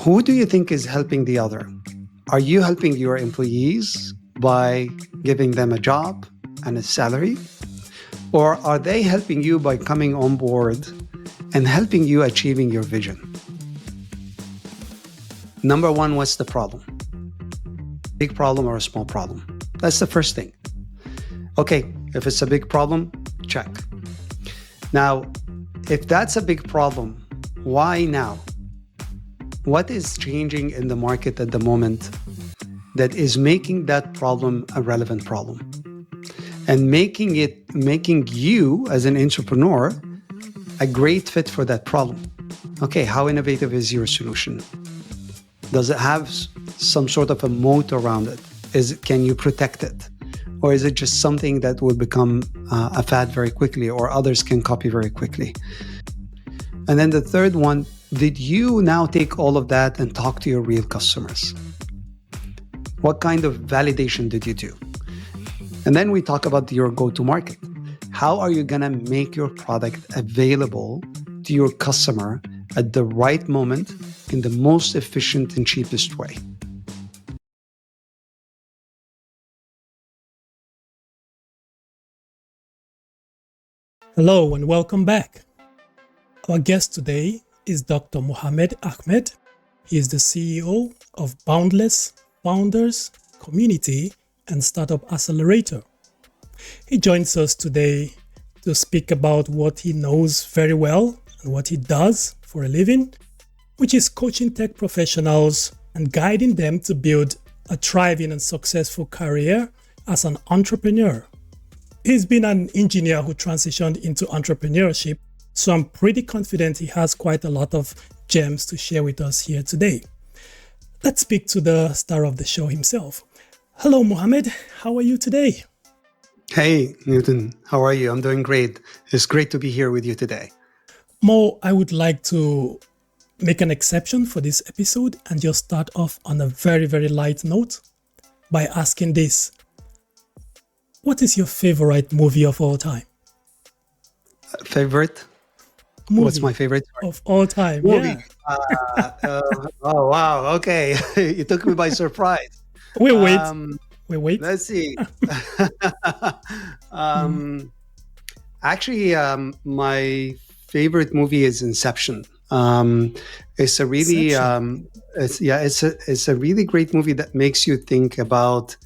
Who do you think is helping the other? Are you helping your employees by giving them a job and a salary? Or are they helping you by coming on board and helping you achieving your vision? Number one, what's the problem? Big problem or a small problem? That's the first thing. Okay, if it's a big problem, check. Now, if that's a big problem, why now? What is changing in the market at the moment that is making that problem a relevant problem? And making you as an entrepreneur a great fit for that problem. Okay, how innovative is your solution? Does it have some sort of a moat around it? Can you protect it? Or is it just something that will become a fad very quickly or others can copy very quickly? And then the third one, did you now take all of that and talk to your real customers? What kind of validation did you do? And then we talk about your go-to-market. How are you going to make your product available to your customer at the right moment in the most efficient and cheapest way? Hello and welcome back. Our guest today is Dr. Mohamed Ahmed. He is the CEO of Boundless Founders Community and Startup Accelerator. He joins us today to speak about what he knows very well and what he does for a living, which is coaching tech professionals and guiding them to build a thriving and successful career as an entrepreneur. He's been an engineer who transitioned into entrepreneurship, so I'm pretty confident he has quite a lot of gems to share with us here today. Let's speak to the star of the show himself. Hello, Mohamed. How are you today? Hey, Newton. How are you? I'm doing great. It's great to be here with you today. Mo, I would like to make an exception for this episode and just start off on a very, very light note by asking this. What is your favorite movie of all time? Favorite? Movie What's my favorite of all time? movie? Yeah. Oh, wow. Okay. You took me by surprise. We wait. Let's see. Actually, my favorite movie is Inception. It's a really, it's a really great movie that makes you think about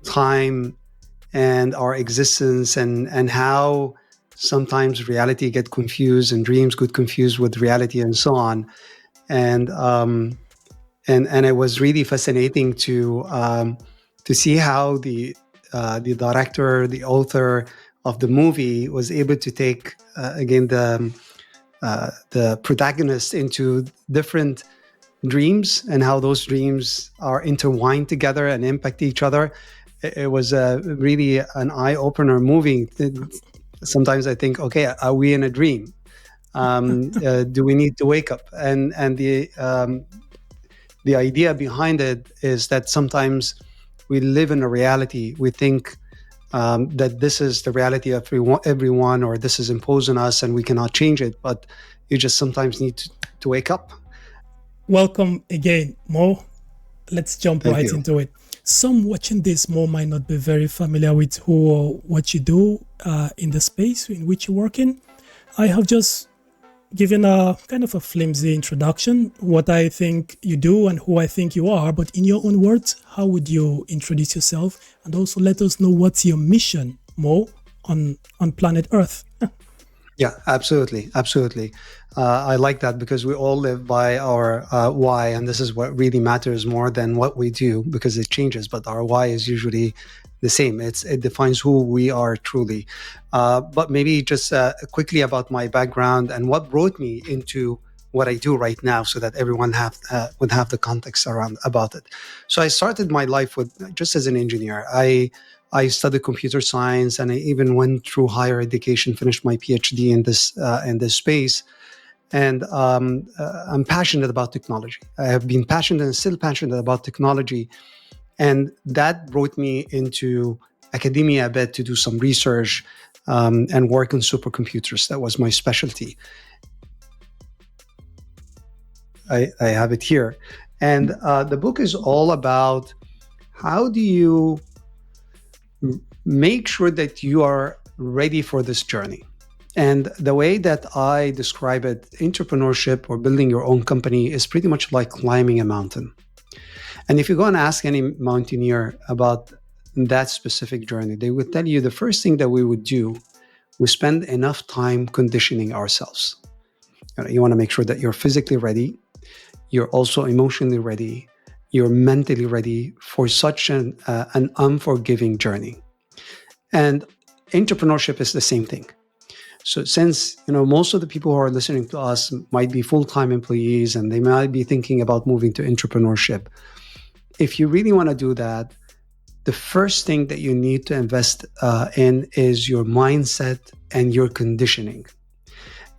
time and our existence and how sometimes reality get confused and dreams get confused with reality and so on. And it was really fascinating to see how the director, the author of the movie was able to take again the protagonist into different dreams and how those dreams are intertwined together and impact each other. It was really an eye-opener movie. Sometimes I think, okay, are we in a dream? Do we need to wake up? And the idea behind it is that sometimes we live in a reality. We think that this is the reality of everyone, or this is imposed on us and we cannot change it. But you just sometimes need to wake up. Welcome again, Mo. Let's jump right into it. Some watching this, Mo, might not be very familiar with who or what you do in the space in which you work in. I have just given a kind of a flimsy introduction, what I think you do and who I think you are. But in your own words, how would you introduce yourself? And also let us know what's your mission, Mo, on planet Earth. Yeah, absolutely. I like that because we all live by our why, and this is what really matters more than what we do because it changes, but our why is usually the same. It defines who we are truly. But maybe just quickly about my background and what brought me into what I do right now so that everyone would have the context about it. So I started my life just as an engineer. I studied computer science and I even went through higher education, finished my PhD in this space. And I'm passionate about technology. I have been passionate and still passionate about technology. And that brought me into academia a bit to do some research and work on supercomputers. That was my specialty. I have it here. And the book is all about how do you make sure that you are ready for this journey. And the way that I describe it, entrepreneurship or building your own company is pretty much like climbing a mountain. And if you go and ask any mountaineer about that specific journey, they would tell you the first thing that we would do, we spend enough time conditioning ourselves. You want to make sure that you're physically ready, you're also emotionally ready, you're mentally ready for such an unforgiving journey. And entrepreneurship is the same thing. So since most of the people who are listening to us might be full-time employees and they might be thinking about moving to entrepreneurship, if you really want to do that, the first thing that you need to invest in is your mindset and your conditioning,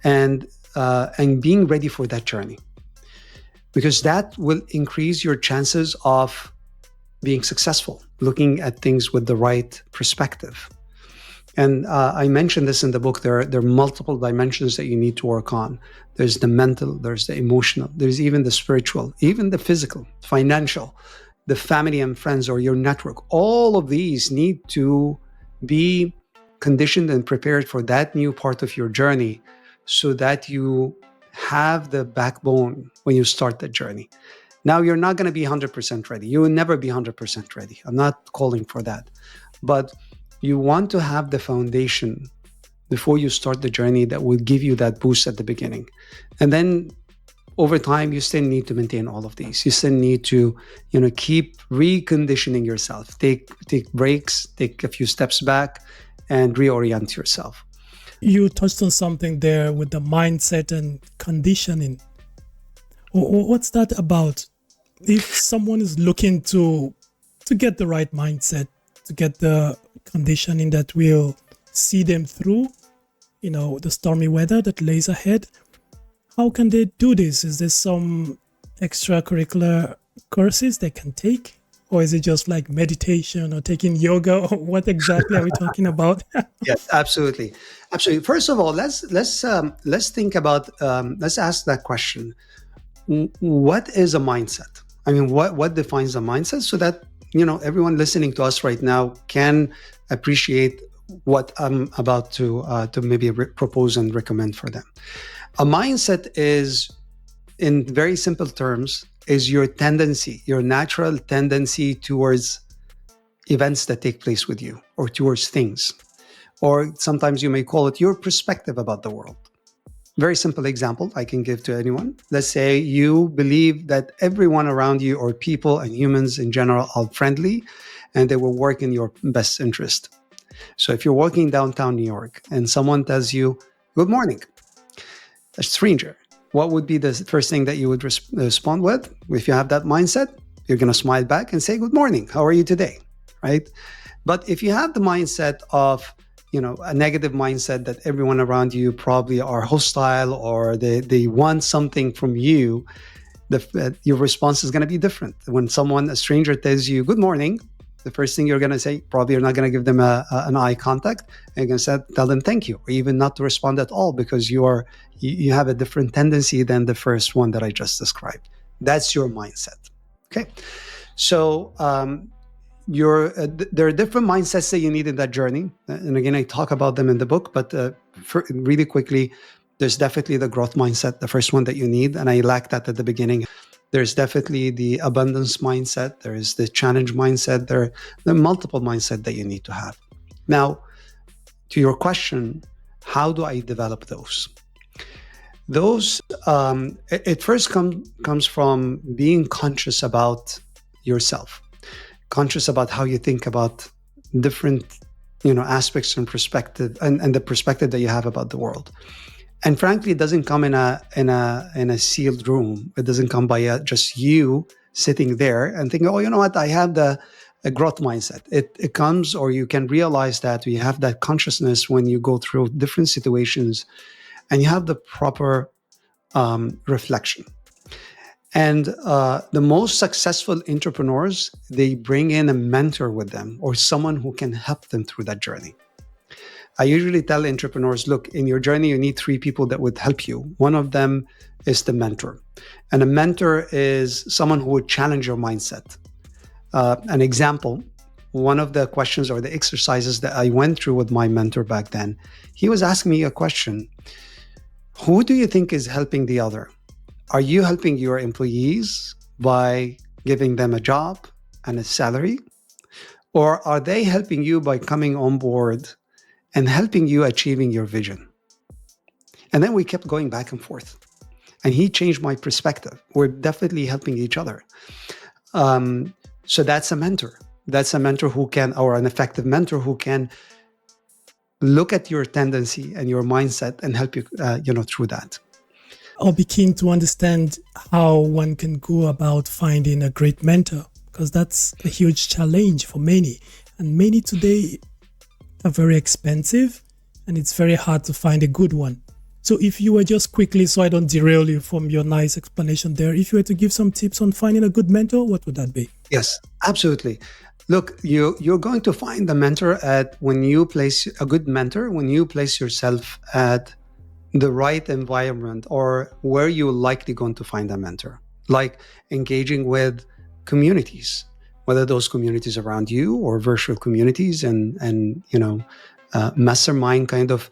and being ready for that journey, because that will increase your chances of being successful, looking at things with the right perspective. And I mentioned this in the book. There are multiple dimensions that you need to work on. There's the mental, there's the emotional, there's even the spiritual, even the physical, financial, the family and friends or your network. All of these need to be conditioned and prepared for that new part of your journey so that you have the backbone when you start the journey. Now, you're not going to be 100% ready. You will never be 100% ready. I'm not calling for that. But you want to have the foundation before you start the journey that will give you that boost at the beginning. And then over time, you still need to maintain all of these. You still need to, keep reconditioning yourself. Take breaks, take a few steps back, and reorient yourself. You touched on something there with the mindset and conditioning. What's that about? If someone is looking to get the right mindset, to get the conditioning that will see them through, the stormy weather that lays ahead, how can they do this? Is there some extracurricular courses they can take? Or is it just like meditation or taking yoga? Or what exactly are we talking about? Yes, absolutely. Absolutely. First of all, let's think about, let's ask that question. What is a mindset? I mean, what defines a mindset, so that, everyone listening to us right now can appreciate what I'm about to maybe propose and recommend for them. A mindset is, in very simple terms, is your tendency, your natural tendency towards events that take place with you, or towards things, or sometimes you may call it your perspective about the world. Very simple example I can give to anyone. Let's say you believe that everyone around you, or people and humans in general, are friendly and they will work in your best interest. So if you're walking downtown New York and someone tells you, "Good morning," a stranger, what would be the first thing that you would respond with? If you have that mindset, you're going to smile back and say, "Good morning. How are you today?" Right? But if you have the mindset of, a negative mindset that everyone around you probably are hostile, or they want something from you, your response is going to be different. When a stranger tells you, "Good morning," the first thing you're going to say, probably you're not going to give them an eye contact. You're going to tell them thank you, or even not to respond at all, because you have a different tendency than the first one that I just described. That's your mindset. Okay. So there are different mindsets that you need in that journey. And again, I talk about them in the book, but really quickly, there's definitely the growth mindset, the first one that you need. And I lacked that at the beginning. There's definitely the abundance mindset. There is the challenge mindset. There are multiple mindset that you need to have. Now, to your question, how do I develop those? Those, it first comes from being conscious about yourself, conscious about how you think about different, aspects and perspective, and the perspective that you have about the world. And frankly, it doesn't come in a sealed room. It doesn't come by just you sitting there and thinking, "Oh, you know what? I have a growth mindset." It comes, or you can realize that you have that consciousness when you go through different situations, and you have the proper reflection. And the most successful entrepreneurs, they bring in a mentor with them, or someone who can help them through that journey. I usually tell entrepreneurs, look, in your journey, you need 3 people that would help you. One of them is the mentor. And a mentor is someone who would challenge your mindset. An example, one of the questions or the exercises that I went through with my mentor back then, he was asking me a question. Who do you think is helping the other? Are you helping your employees by giving them a job and a salary? Or are they helping you by coming on board and helping you achieving your vision? And then we kept going back and forth. And he changed my perspective. We're definitely helping each other. So that's a mentor. That's a mentor who can, or an effective mentor who can look at your tendency and your mindset and help you, through that. I'll be keen to understand how one can go about finding a great mentor, because that's a huge challenge for many. And many today are very expensive, and it's very hard to find a good one. So if you were just quickly, so I don't derail you from your nice explanation there, if you were to give some tips on finding a good mentor, what would that be? Yes, absolutely. Look, you're going to find the mentor when you place yourself at the right environment or where you're likely going to find a mentor, like engaging with communities, whether those communities around you or virtual communities and mastermind kind of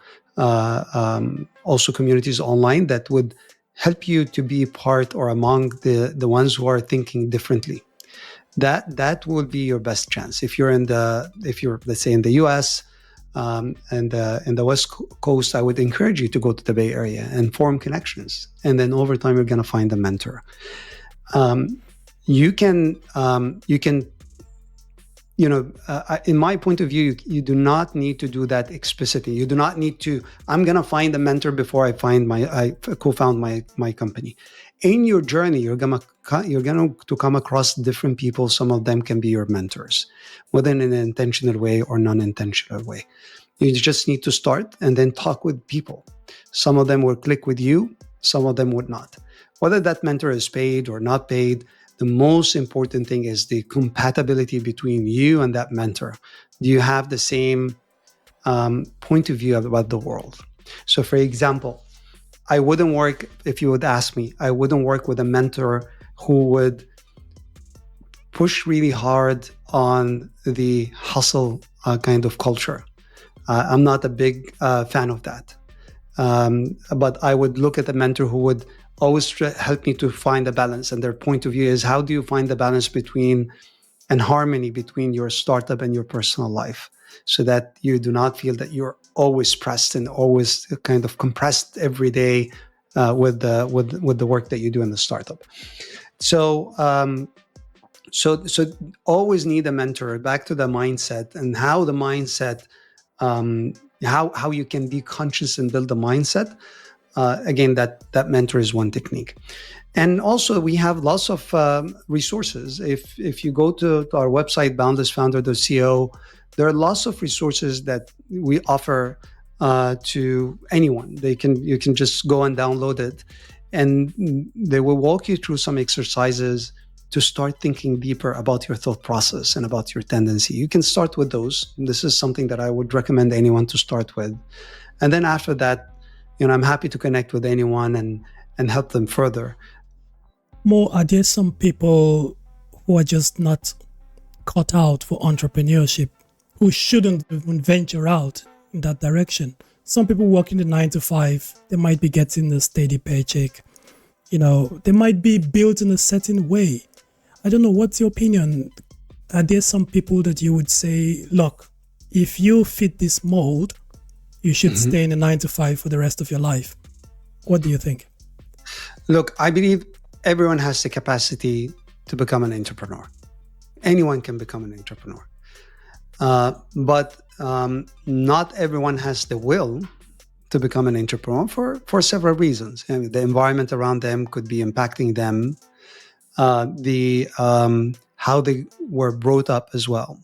also communities online that would help you to be part or among the ones who are thinking differently. That will be your best chance. If you're let's say in the US and in the West Coast, I would encourage you to go to the Bay Area and form connections. And then over time, you're going to find a mentor. You can in my point of view, you do not need to do that explicitly. You do not need to, I'm going to find a mentor before I co-found my company. In your journey, you're going to come across different people. Some of them can be your mentors, whether in an intentional way or non-intentional way. You just need to start and then talk with people. Some of them will click with you. Some of them would not. Whether that mentor is paid or not paid, the most important thing is the compatibility between you and that mentor. Do you have the same point of view about the world? So for example, I wouldn't work, if you would ask me, I wouldn't work with a mentor who would push really hard on the hustle kind of culture. I'm not a big fan of that. But I would look at a mentor who would always help me to find a balance. And their point of view is, how do you find the balance and harmony between your startup and your personal life, so that you do not feel that you're always pressed and always kind of compressed every day with the work that you do in the startup. So always need a mentor. Back to the mindset and how the mindset, how you can be conscious and build a mindset. Again, that mentor is one technique. And also we have lots of resources. If you go to our website, boundlessfounder.co, there are lots of resources that we offer to anyone. You can just go and download it, and they will walk you through some exercises to start thinking deeper about your thought process and about your tendency. You can start with those. This is something that I would recommend anyone to start with. And then after that, I'm happy to connect with anyone and help them further. Are there some people who are just not cut out for entrepreneurship, who shouldn't even venture out in that direction? Some people working the 9 to 5, they might be getting a steady paycheck. They might be built in a certain way. I don't know, what's your opinion? Are there some people that you would say, look, if you fit this mold, you should stay in a 9 to 5 for the rest of your life? What do you think? Look, I believe everyone has the capacity to become an entrepreneur. Anyone can become an entrepreneur. But not everyone has the will to become an entrepreneur for several reasons. The environment around them could be impacting them. How they were brought up as well.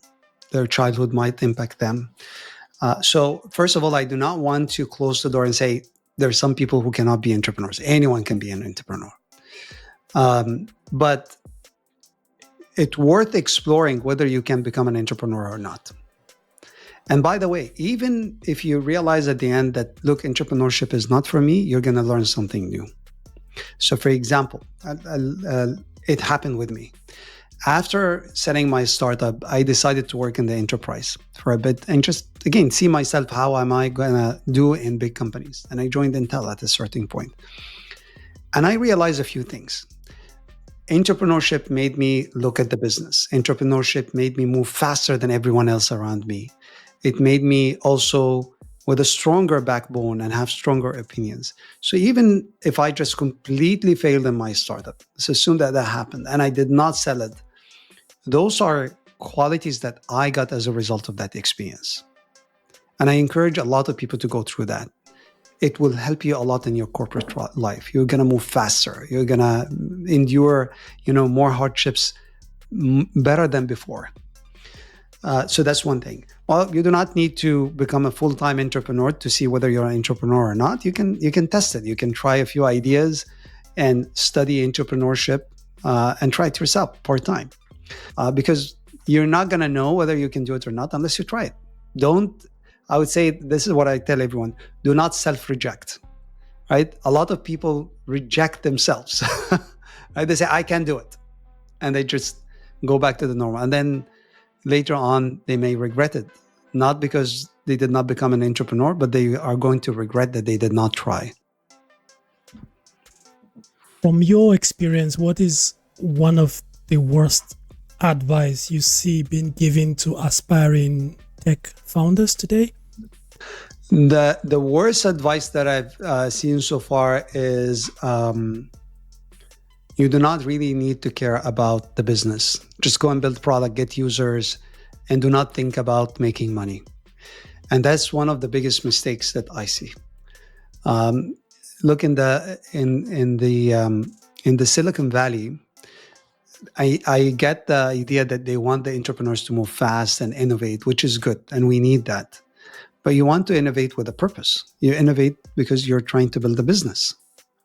Their childhood might impact them. So first of all, I do not want to close the door and say there are some people who cannot be entrepreneurs. Anyone can be an entrepreneur. But it's worth exploring whether you can become an entrepreneur or not. And by the way, even if you realize at the end that, look, entrepreneurship is not for me, you're going to learn something new. So for example, it happened with me. After setting my startup, I decided to work in the enterprise for a bit and just, again, see myself, how am I going to do in big companies? And I joined Intel at a certain point. And I realized a few things. Entrepreneurship made me look at the business. Entrepreneurship made me move faster than everyone else around me. It made me also with a stronger backbone and have stronger opinions. So even if I just completely failed in my startup, let's assume that happened and I did not sell it, those are qualities that I got as a result of that experience. And I encourage a lot of people to go through that. It will help you a lot in your corporate life. You're going to move faster. You're going to endure, more hardships better than before. So that's one thing. Well, you do not need to become a full-time entrepreneur to see whether you're an entrepreneur or not. You can test it. You can try a few ideas and study entrepreneurship and try it yourself part-time. Because you're not going to know whether you can do it or not unless you try it. I would say this is what I tell everyone: do not self-reject, right? A lot of people reject themselves, right? They say, I can't do it. And they just go back to the normal. And then later on, they may regret it, not because they did not become an entrepreneur, but they are going to regret that they did not try. From your experience, what is one of the worst advice you see being given to aspiring tech founders today? The worst advice that I've seen so far is you do not really need to care about the business. Just go and build product, get users, and do not think about making money. And that's one of the biggest mistakes that I see. Look in the Silicon Valley. I get the idea that they want the entrepreneurs to move fast and innovate, which is good, and we need that. But you want to innovate with a purpose. You innovate because you're trying to build a business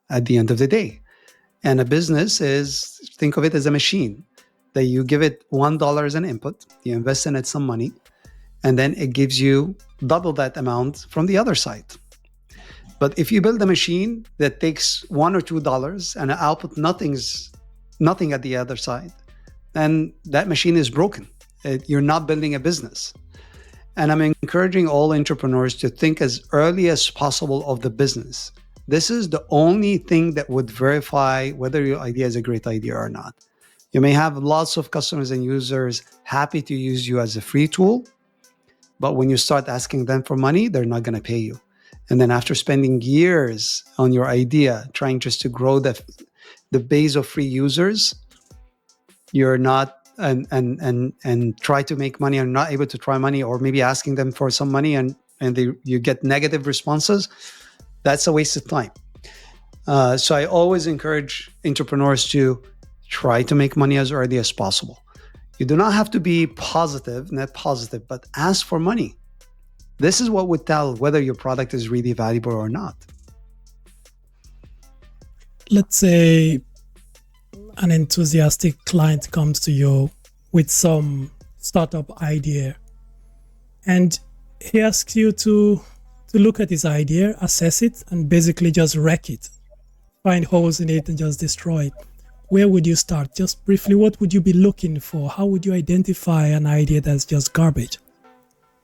at the end of the day. And a business is, think of it as a machine that you give it $1 as an input, you invest in it some money, and then it gives you double that amount from the other side. But if you build a machine that takes $1 or $2 and output nothing at the other side, then that machine is broken. You're not building a business. And I'm encouraging all entrepreneurs to think as early as possible of the business. This is the only thing that would verify whether your idea is a great idea or not. You may have lots of customers and users happy to use you as a free tool, but when you start asking them for money, they're not going to pay you. And then after spending years on your idea, trying just to grow the base of free users, you're not and try to make money and not able to try money, or maybe asking them for some money and you get negative responses. That's a waste of time. So I always encourage entrepreneurs to try to make money as early as possible. You do not have to be net positive, but ask for money. This is what would tell whether your product is really valuable or not. Let's say an enthusiastic client comes to you with some startup idea and he asks you to look at his idea, assess it, and basically just wreck it, find holes in it and just destroy it. Where would you start? Just briefly, what would you be looking for? How would you identify an idea that's just garbage?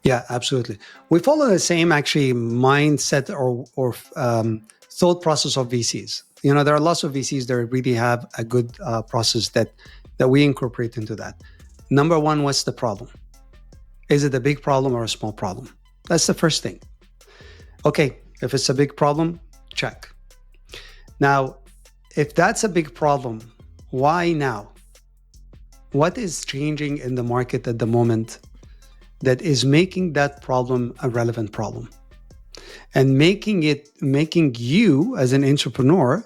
Yeah, absolutely. We follow the same actually mindset or thought process of VCs. There are lots of VCs that really have a good process that we incorporate into that. Number one, what's the problem? Is it a big problem or a small problem? That's the first thing. Okay, if it's a big problem, check. Now, if that's a big problem, why now? What is changing in the market at the moment that is making that problem a relevant problem? And making you as an entrepreneur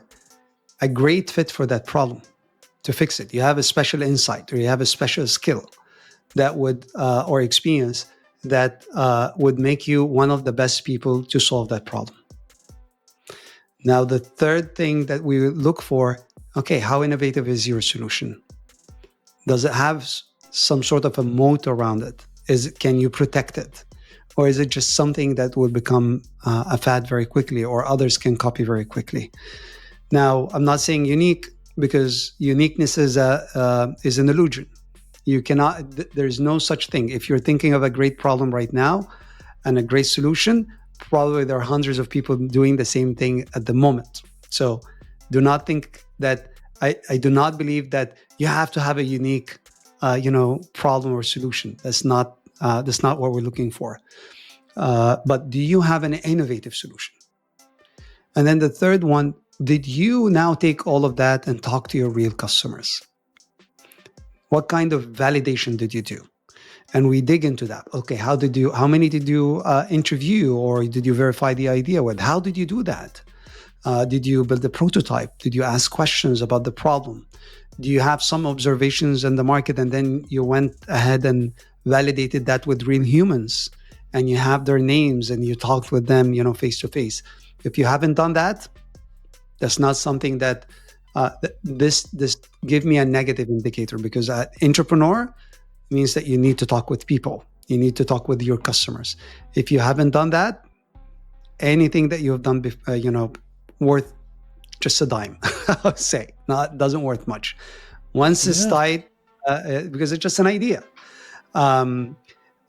a great fit for that problem to fix it. You have a special insight or you have a special skill that would, or experience that would make you one of the best people to solve that problem. Now, the third thing that we look for, okay, how innovative is your solution? Does it have some sort of a moat around it? Can you protect it? Or is it just something that will become a fad very quickly, or others can copy very quickly? Now, I'm not saying unique, because uniqueness is an illusion. You cannot. There's no such thing. If you're thinking of a great problem right now and a great solution, probably there are hundreds of people doing the same thing at the moment. So, do not think that. I do not believe that you have to have a unique, problem or solution. That's not what we're looking for. But do you have an innovative solution? And then the third one, did you now take all of that and talk to your real customers? What kind of validation did you do? And we dig into that. Okay, how many did you interview, or did you verify the idea with? How did you do that? Did you build a prototype? Did you ask questions about the problem? Do you have some observations in the market, and then you went ahead and validated that with real humans, and you have their names and you talked with them, face to face? If you haven't done that, that's not something that this give me a negative indicator, because entrepreneur means that you need to talk with people. You need to talk with your customers. If you haven't done that, anything that you've done, worth just a dime, I would say. Doesn't worth much. Once it's tied, because it's just an idea. And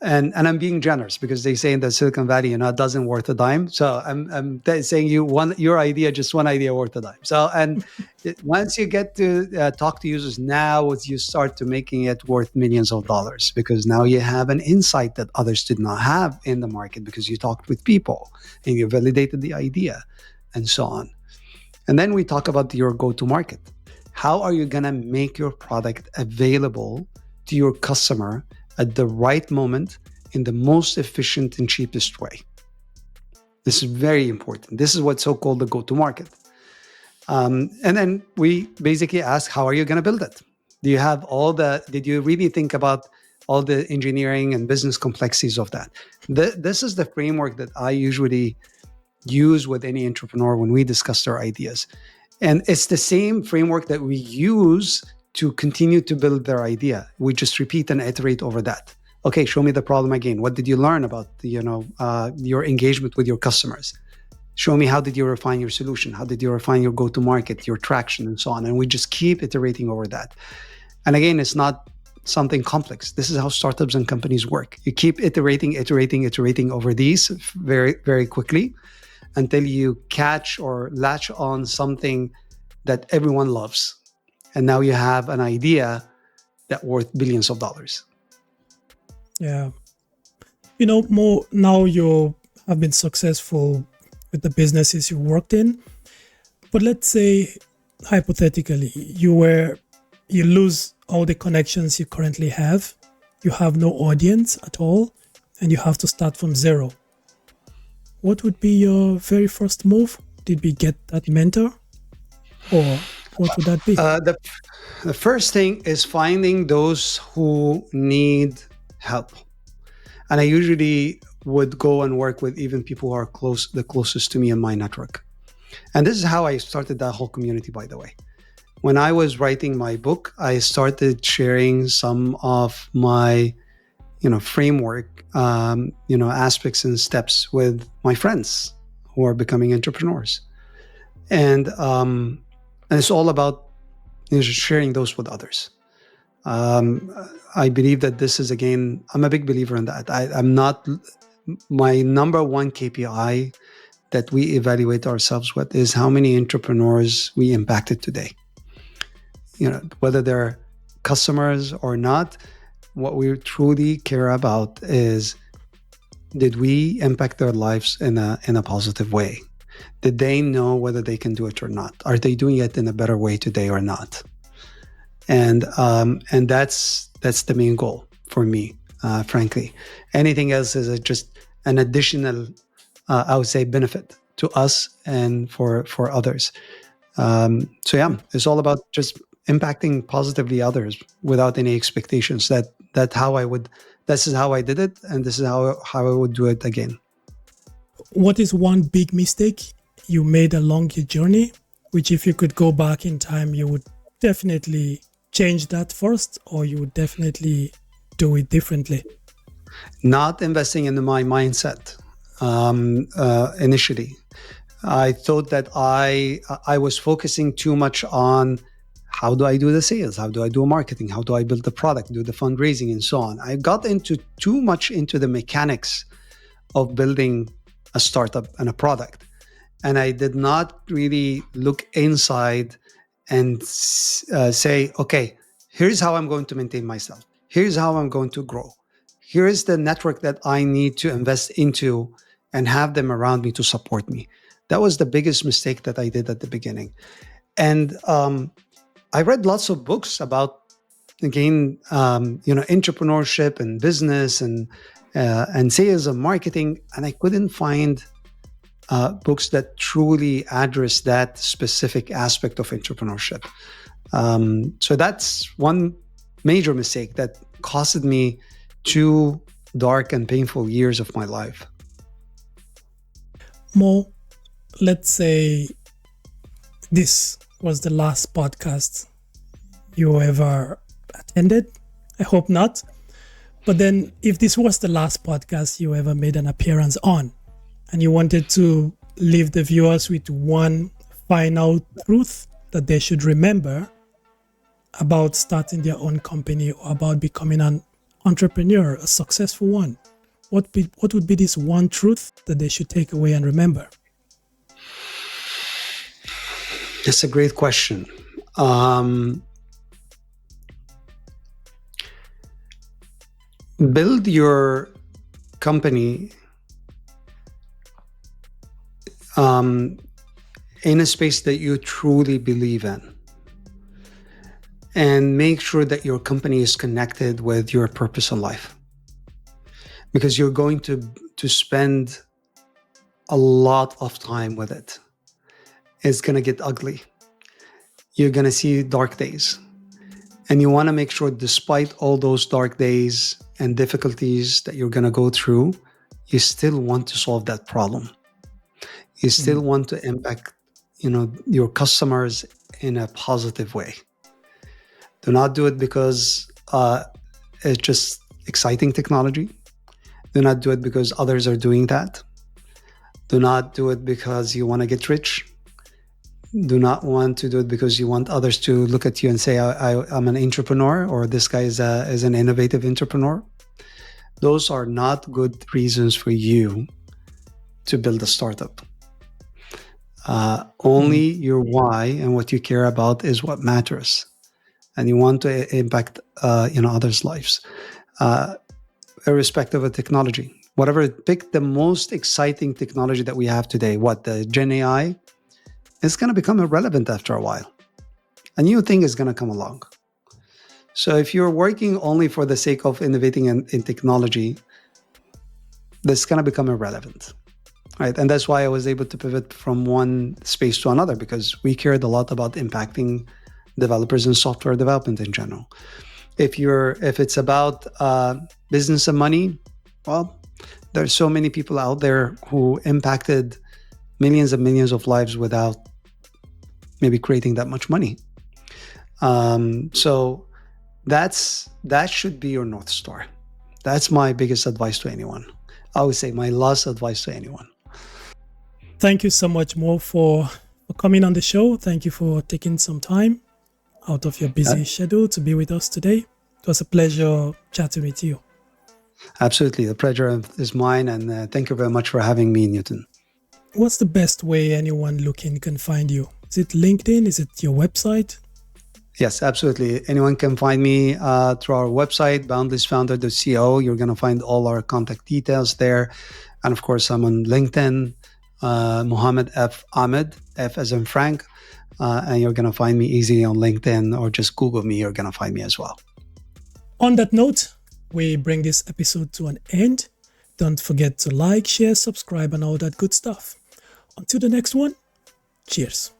I'm being generous, because they say in the Silicon Valley, it doesn't worth a dime. So I'm saying your idea, just one idea worth a dime. So, and once you get to talk to users, now you start to making it worth millions of dollars, because now you have an insight that others did not have in the market, because you talked with people and you validated the idea, and so on. And then we talk about your go-to-market. How are you going to make your product available to your customer at the right moment in the most efficient and cheapest way? This is very important. This is what's so-called the go-to-market. And then we basically ask, how are you going to build it? Did you really think about all the engineering and business complexities of that? This is the framework that I usually use with any entrepreneur when we discuss their ideas. And it's the same framework that we use to continue to build their idea. We just repeat and iterate over that. Okay, show me the problem again. What did you learn about your engagement with your customers? Show me, how did you refine your solution? How did you refine your go-to-market, your traction, and so on? And we just keep iterating over that. And again, it's not something complex. This is how startups and companies work. You keep iterating over these very, very quickly, until you catch or latch on something that everyone loves. And now you have an idea that's worth billions of dollars. Yeah. More now you have been successful with the businesses you worked in. But let's say, hypothetically, you lose all the connections you currently have. You have no audience at all, and you have to start from zero. What would be your very first move? Did we get that mentor? Or what would that be? The first thing is finding those who need help. And I usually would go and work with even people who are the closest to me in my network. And this is how I started that whole community, by the way. When I was writing my book, I started sharing some of my framework, aspects and steps with my friends who are becoming entrepreneurs. And it's all about sharing those with others. I believe that this is, again, I'm a big believer in that. My number one KPI that we evaluate ourselves with is how many entrepreneurs we impacted today. Whether they're customers or not, what we truly care about is, did we impact their lives in a positive way? Did they know whether they can do it or not? Are they doing it in a better way today or not? And that's the main goal for me, frankly. Anything else is just an additional, I would say, benefit to us and for others. So yeah, it's all about just impacting positively others without any expectations. This is how I did it, and this is how I would do it again. What is one big mistake you made along your journey, which if you could go back in time, you would definitely change that first, or you would definitely do it differently? Not investing in my mindset initially. I thought that I was focusing too much on how do I do the sales, how do I do marketing, how do I build the product, do the fundraising, and so on. I got into too much into the mechanics of building a startup and a product, and I did not really look inside and say, okay, here's how I'm going to maintain myself. Here's how I'm going to grow. Here is the network that I need to invest into and have them around me to support me. That was the biggest mistake that I did at the beginning. And I read lots of books about, again, entrepreneurship and business and sales and marketing, and I couldn't find books that truly address that specific aspect of entrepreneurship. So that's one major mistake that costed me 2 dark and painful years of my life. Mo, let's say this was the last podcast you ever attended. I hope not. But then if this was the last podcast you ever made an appearance on, and you wanted to leave the viewers with one final truth that they should remember about starting their own company or about becoming an entrepreneur, a successful one, what would be this one truth that they should take away and remember? That's a great question. Build your company in a space that you truly believe in, and make sure that your company is connected with your purpose in life, because you're going to spend a lot of time with it. It's going to get ugly. You're going to see dark days, and you want to make sure, despite all those dark days and difficulties that you're going to go through, you still want to solve that problem. You still want to impact, your customers in a positive way. Do not do it because it's just exciting technology. Do not do it because others are doing that. Do not do it because you want to get rich. Do not want to do it because you want others to look at you and say, I'm an entrepreneur, or this guy is an innovative entrepreneur. Those are not good reasons for you to build a startup. Only your why and what you care about is what matters. And you want to impact others' lives, irrespective of technology. Whatever, pick the most exciting technology that we have today. The Gen AI is going to become irrelevant after a while. A new thing is going to come along. So if you're working only for the sake of innovating in technology, that's going to become irrelevant. Right. And that's why I was able to pivot from one space to another, because we cared a lot about impacting developers and software development in general. If it's about business and money, well, there's so many people out there who impacted millions and millions of lives without maybe creating that much money. So that should be your North Star. That's my biggest advice to anyone. I would say my last advice to anyone. Thank you so much, Mo, for coming on the show. Thank you for taking some time out of your busy schedule to be with us today. It was a pleasure chatting with you. Absolutely. The pleasure is mine. And thank you very much for having me, Newton. What's the best way anyone looking can find you? Is it LinkedIn? Is it your website? Yes, absolutely. Anyone can find me through our website, boundlessfounder.co. You're going to find all our contact details there. And of course, I'm on LinkedIn, Mohamed Ahmed, F as in Frank. And you're going to find me easily on LinkedIn, or just Google me. You're going to find me as well. On that note, we bring this episode to an end. Don't forget to like, share, subscribe, and all that good stuff. Until the next one, cheers.